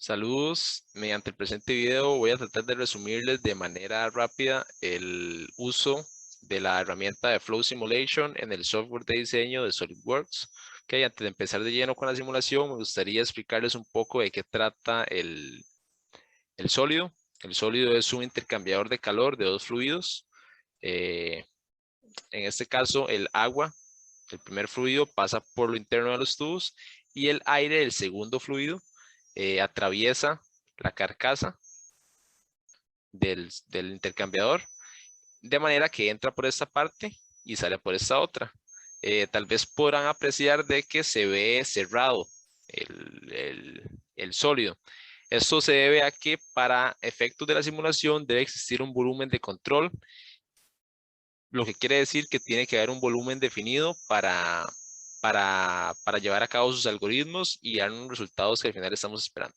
Saludos, mediante el presente video voy a tratar de resumirles de manera rápida el uso de la herramienta de Flow Simulation en el software de diseño de SolidWorks. Ok, antes de empezar de lleno con la simulación, me gustaría explicarles un poco de qué trata el sólido. El sólido es un intercambiador de calor de dos fluidos. En este caso, el agua, el primer fluido, pasa por lo interno de los tubos y el aire, el segundo fluido, atraviesa la carcasa del intercambiador, de manera que entra por esta parte y sale por esta otra. Tal vez podrán apreciar de que se ve cerrado el sólido. Esto se debe a que para efectos de la simulación debe existir un volumen de control, lo que quiere decir que tiene que haber un volumen definido para llevar a cabo sus algoritmos y dar unos resultados que al final estamos esperando.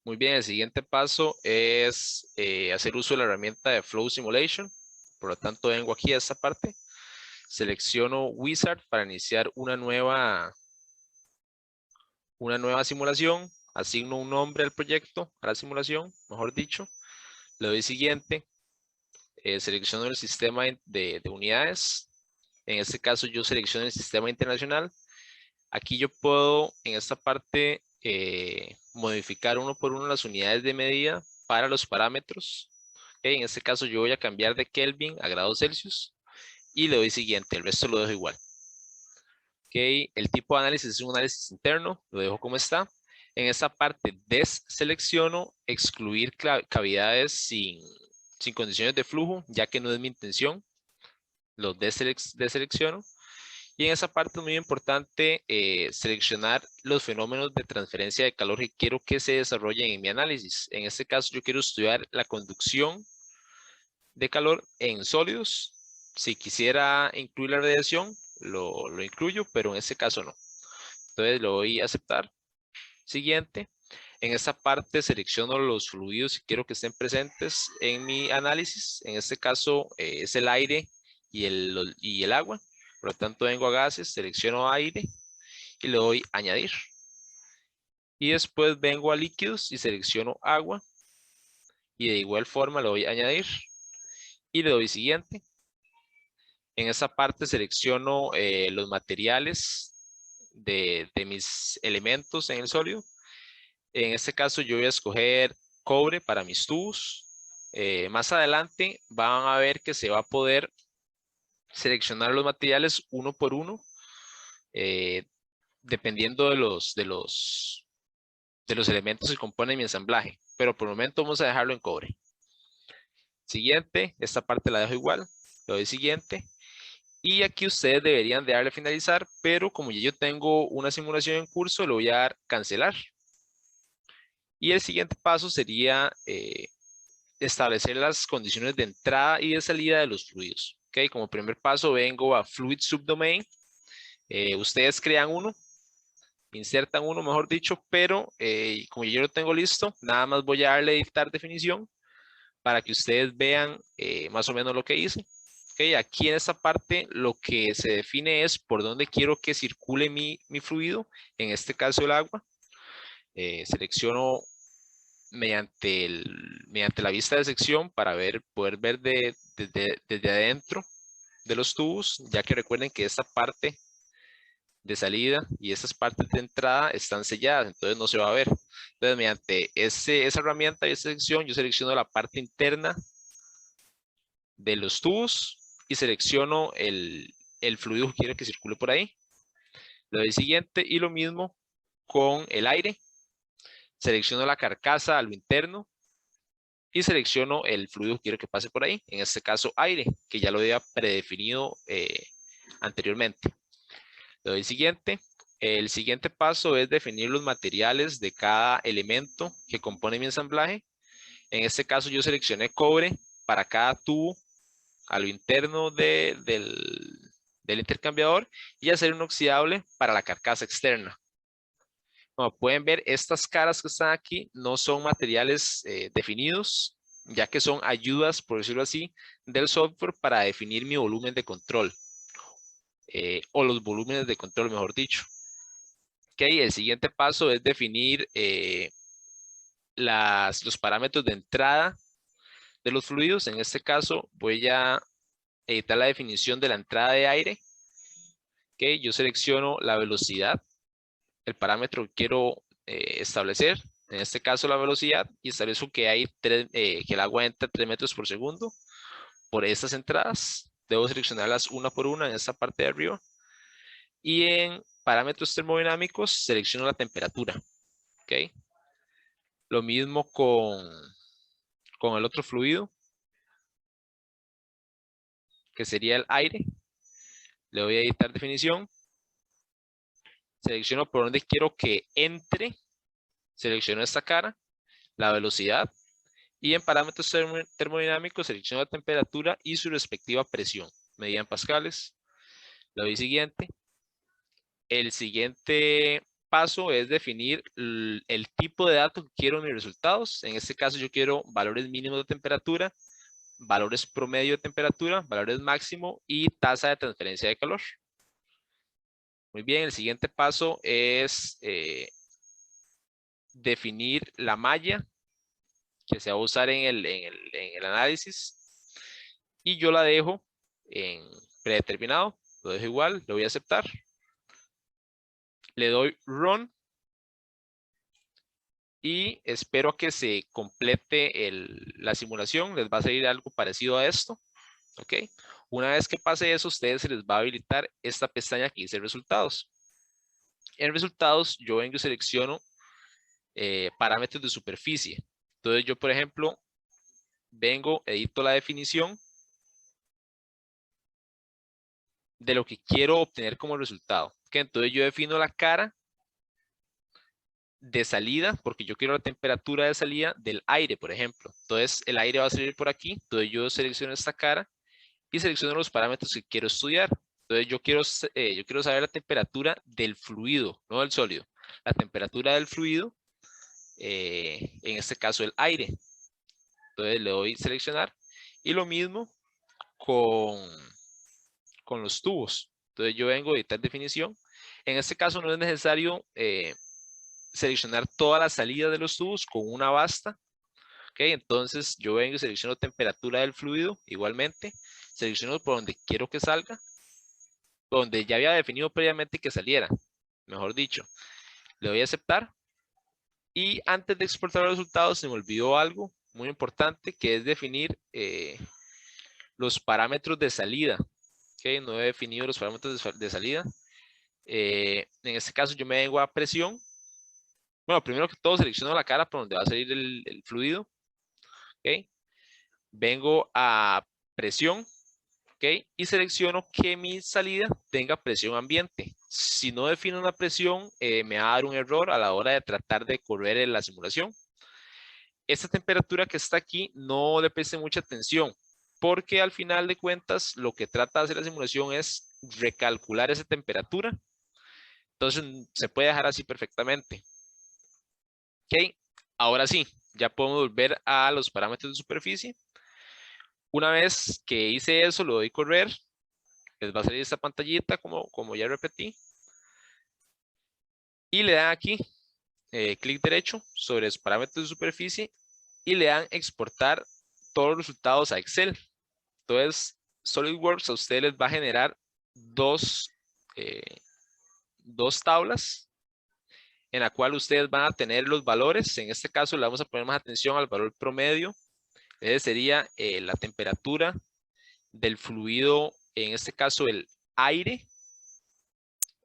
Muy bien, el siguiente paso es hacer uso de la herramienta de Flow Simulation. Por lo tanto, vengo aquí a esta parte, selecciono Wizard para iniciar una nueva simulación, asigno un nombre al proyecto, a la simulación, mejor dicho, le doy siguiente, selecciono el sistema de unidades, en este caso yo selecciono el sistema internacional. Aquí yo puedo en esta parte modificar uno por uno las unidades de medida para los parámetros. Okay, en este caso yo voy a cambiar de Kelvin a grados Celsius y le doy siguiente, el resto lo dejo igual. Okay, el tipo de análisis es un análisis interno, lo dejo como está. En esta parte deselecciono excluir cavidades sin condiciones de flujo, ya que no es mi intención. Los deselecciono. Y en esa parte es muy importante seleccionar los fenómenos de transferencia de calor que quiero que se desarrollen en mi análisis. En este caso yo quiero estudiar la conducción de calor en sólidos. Si quisiera incluir la radiación, lo incluyo, pero en este caso no. Entonces lo voy a aceptar. Siguiente. En esta parte selecciono los fluidos que quiero que estén presentes en mi análisis. En este caso es el aire y el agua. Por lo tanto, vengo a gases, selecciono aire y le doy añadir. Y después vengo a líquidos y selecciono agua. Y de igual forma le doy añadir. Y le doy siguiente. En esa parte selecciono los materiales de mis elementos en el sólido. En este caso yo voy a escoger cobre para mis tubos. Más adelante van a ver que se va a poder seleccionar los materiales uno por uno, dependiendo de los elementos que componen mi ensamblaje. Pero por el momento vamos a dejarlo en cobre. Siguiente, esta parte la dejo igual. Le doy siguiente. Y aquí ustedes deberían de darle a finalizar, pero como ya yo tengo una simulación en curso, le voy a dar cancelar. Y el siguiente paso sería establecer las condiciones de entrada y de salida de los fluidos. Okay, como primer paso vengo a Fluid Subdomain. Ustedes crean uno, insertan uno, mejor dicho, pero como yo lo tengo listo, nada más voy a darle editar definición para que ustedes vean más o menos lo que hice. Okay, aquí en esta parte lo que se define es por dónde quiero que circule mi fluido, en este caso el agua. Selecciono mediante la vista de sección para poder ver desde adentro de los tubos, ya que recuerden que esta parte de salida y estas partes de entrada están selladas, entonces no se va a ver. Entonces, mediante esa herramienta y esa sección, yo selecciono la parte interna de los tubos y selecciono el fluido que quiero que circule por ahí. Le doy siguiente y lo mismo con el aire. Selecciono la carcasa a lo interno y selecciono el fluido que quiero que pase por ahí, en este caso aire, que ya lo había predefinido anteriormente. Le doy siguiente. El siguiente paso es definir los materiales de cada elemento que compone mi ensamblaje. En este caso yo seleccioné cobre para cada tubo a lo interno del intercambiador y acero inoxidable para la carcasa externa. Como pueden ver, estas caras que están aquí no son materiales definidos, ya que son ayudas, por decirlo así, del software para definir mi volumen de control, o los volúmenes de control, mejor dicho. Ok, el siguiente paso es definir los parámetros de entrada de los fluidos. En este caso voy a editar la definición de la entrada de aire. Yo selecciono la velocidad, el parámetro que quiero establecer, en este caso la velocidad, y establezco que que el agua entra 3 metros por segundo por estas entradas. Debo seleccionarlas una por una en esta parte de arriba. Y en parámetros termodinámicos selecciono la temperatura. Lo mismo con el otro fluido, que sería el aire. Le voy a editar definición. Selecciono por donde quiero que entre. Selecciono esta cara, la velocidad. Y en parámetros termodinámicos selecciono la temperatura y su respectiva presión. Medida en pascales. Le doy siguiente. El siguiente paso es definir el tipo de dato que quiero en mis resultados. En este caso yo quiero valores mínimos de temperatura, valores promedio de temperatura, valores máximo y tasa de transferencia de calor. Muy bien, el siguiente paso es definir la malla que se va a usar en el análisis. Y yo la dejo en predeterminado, lo dejo igual, lo voy a aceptar. Le doy Run. Y espero a que se complete la simulación. Les va a salir algo parecido a esto. ¿Ok? Una vez que pase eso, a ustedes se les va a habilitar esta pestaña que dice resultados. En resultados, yo vengo y selecciono parámetros de superficie. Entonces yo, por ejemplo, vengo, edito la definición de lo que quiero obtener como resultado. ¿Ok? Entonces yo defino la cara de salida, porque yo quiero la temperatura de salida del aire, por ejemplo. Entonces el aire va a salir por aquí. Entonces yo selecciono esta cara y selecciono los parámetros que quiero estudiar. Entonces yo quiero saber la temperatura del fluido, no del sólido. La temperatura del fluido, en este caso el aire. Entonces le doy seleccionar. Y lo mismo con los tubos. Entonces yo vengo a editar definición. En este caso no es necesario seleccionar toda la salida de los tubos, con una basta. Entonces yo vengo y selecciono temperatura del fluido, igualmente. Selecciono por donde quiero que salga, donde ya había definido previamente que saliera, mejor dicho. Le doy a aceptar. Y antes de exportar los resultados se me olvidó algo muy importante, que es definir los parámetros de salida. No he definido los parámetros de salida. En este caso yo me vengo a presión. Bueno, primero que todo selecciono la cara por donde va a salir el fluido. Vengo a presión. Y selecciono que mi salida tenga presión ambiente. Si no defino una presión, me va a dar un error a la hora de tratar de correr en la simulación. Esta temperatura que está aquí no le preste mucha atención, porque al final de cuentas lo que trata de hacer la simulación es recalcular esa temperatura. Entonces se puede dejar así perfectamente. Ahora sí, ya podemos volver a los parámetros de superficie. Una vez que hice eso, lo doy correr. Les va a salir esta pantallita como ya repetí. Y le dan aquí clic derecho sobre los parámetros de superficie y le dan exportar todos los resultados a Excel. Entonces SolidWorks a ustedes les va a generar dos tablas en la cual ustedes van a tener los valores. En este caso le vamos a poner más atención al valor promedio. Ese sería la temperatura del fluido, en este caso el aire,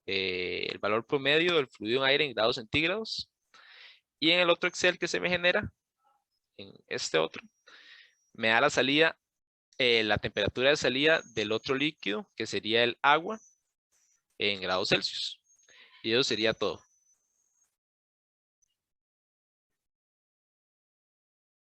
el valor promedio del fluido en aire en grados centígrados. Y en el otro Excel que se me genera, en este otro, me da la salida, la temperatura de salida del otro líquido, que sería el agua, en grados Celsius. Y eso sería todo.